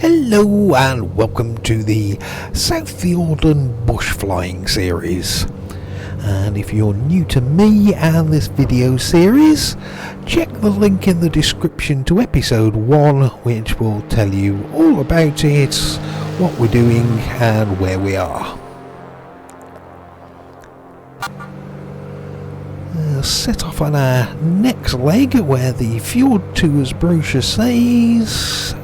Hello and welcome to the South Fiordland Bush Flying series. And if you're new to me and this video series, check the link in the description to episode 1, which will tell you all about it, what we're doing and where we are. Set off on our next leg where the Fjord Tours brochure says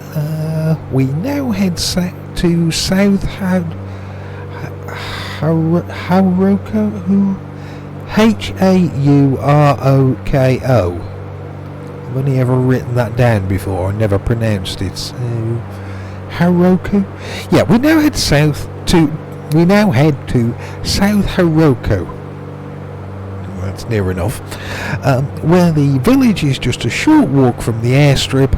we now head to South Hauroko. Hauroko. I've only ever written that down before, I never pronounced it. So Hauroko? Yeah, we now head to South Hauroko. That's near enough. Where the village is just a short walk from the airstrip,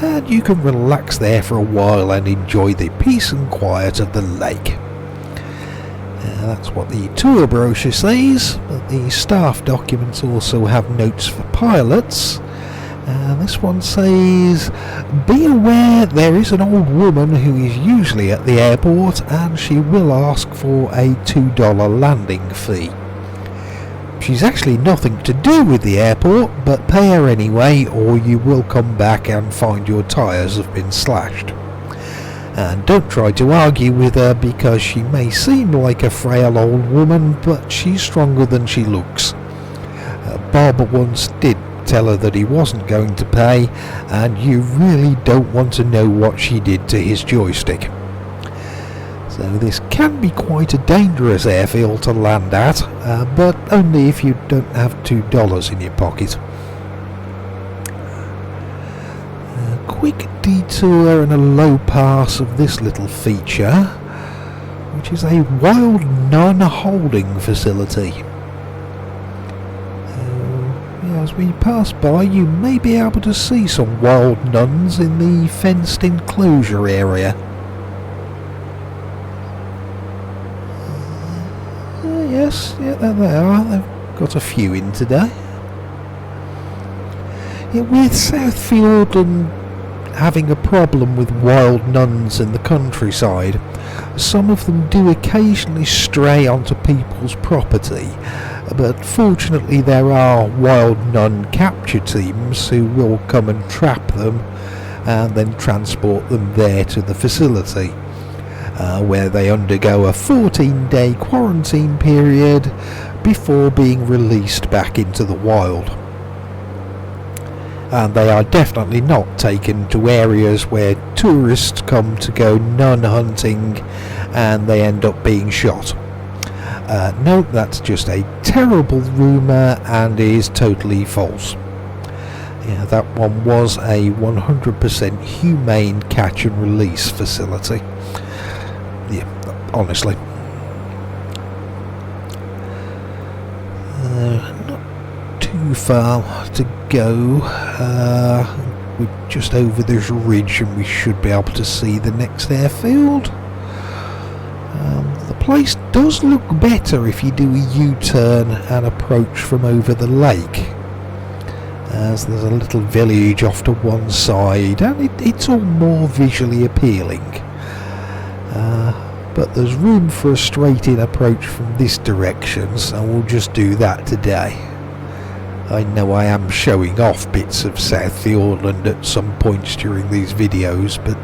and you can relax there for a while and enjoy the peace and quiet of the lake. That's what the tour brochure says, but the staff documents also have notes for pilots. This one says, be aware there is an old woman who is usually at the airport and she will ask for a $2 landing fee. She's actually nothing to do with the airport, but pay her anyway or you will come back and find your tyres have been slashed. And don't try to argue with her because she may seem like a frail old woman, but she's stronger than she looks. Barber once did tell her that he wasn't going to pay, and you really don't want to know what she did to his joystick. So this can be quite a dangerous airfield to land at, but only if you don't have $2 in your pocket. A quick detour and a low pass of this little feature, which is a wild nun holding facility. As we pass by, you may be able to see some wild nuns in the fenced enclosure area. Yes, yeah, there they are. They've got a few in today. Yeah, with South Fiordland having a problem with wild nuns in the countryside, some of them do occasionally stray onto people's property, but fortunately there are wild nun capture teams who will come and trap them and then transport them there to the facility. Where they undergo a 14-day quarantine period before being released back into the wild. And they are definitely not taken to areas where tourists come to go nun hunting and they end up being shot. No, that's just a terrible rumour and is totally false. Yeah, that one was a 100% humane catch and release facility. Yeah, honestly. Not too far to go. We're just over this ridge and we should be able to see the next airfield. The place does look better if you do a U-turn and approach from over the lake, as there's a little village off to one side and it's all more visually appealing. But there's room for a straight-in approach from this direction, so we'll just do that today. I know I am showing off bits of South Fiordland at some points during these videos, but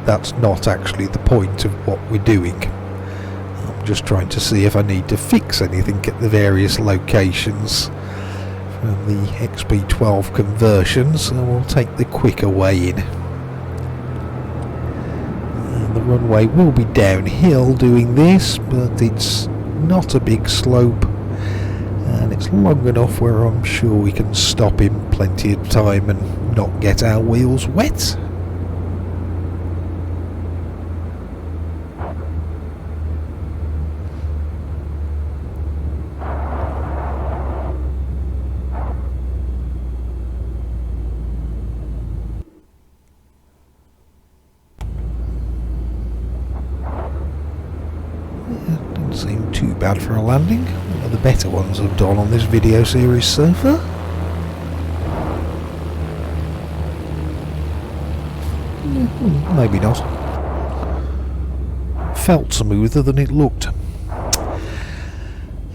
that's not actually the point of what we're doing. I'm just trying to see if I need to fix anything at the various locations from the XB12 conversion, so we'll take the quicker way in. The runway will be downhill doing this, but it's not a big slope and it's long enough where I'm sure we can stop in plenty of time and not get our wheels wet. Seem too bad for a landing. One of the better ones I've done on this video series so far. Maybe not. Felt smoother than it looked.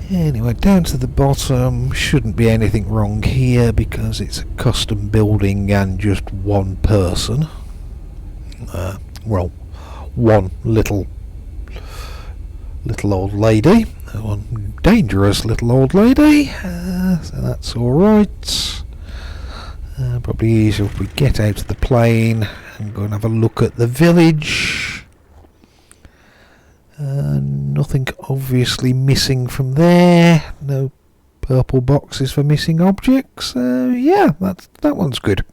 Anyway, down to the bottom, shouldn't be anything wrong here because it's a custom building and just one person. Well, one little old lady, one dangerous little old lady, so that's alright. Probably easier if we get out of the plane and go and have a look at the village. Nothing obviously missing from there. No purple boxes for missing objects. Yeah, that one's good.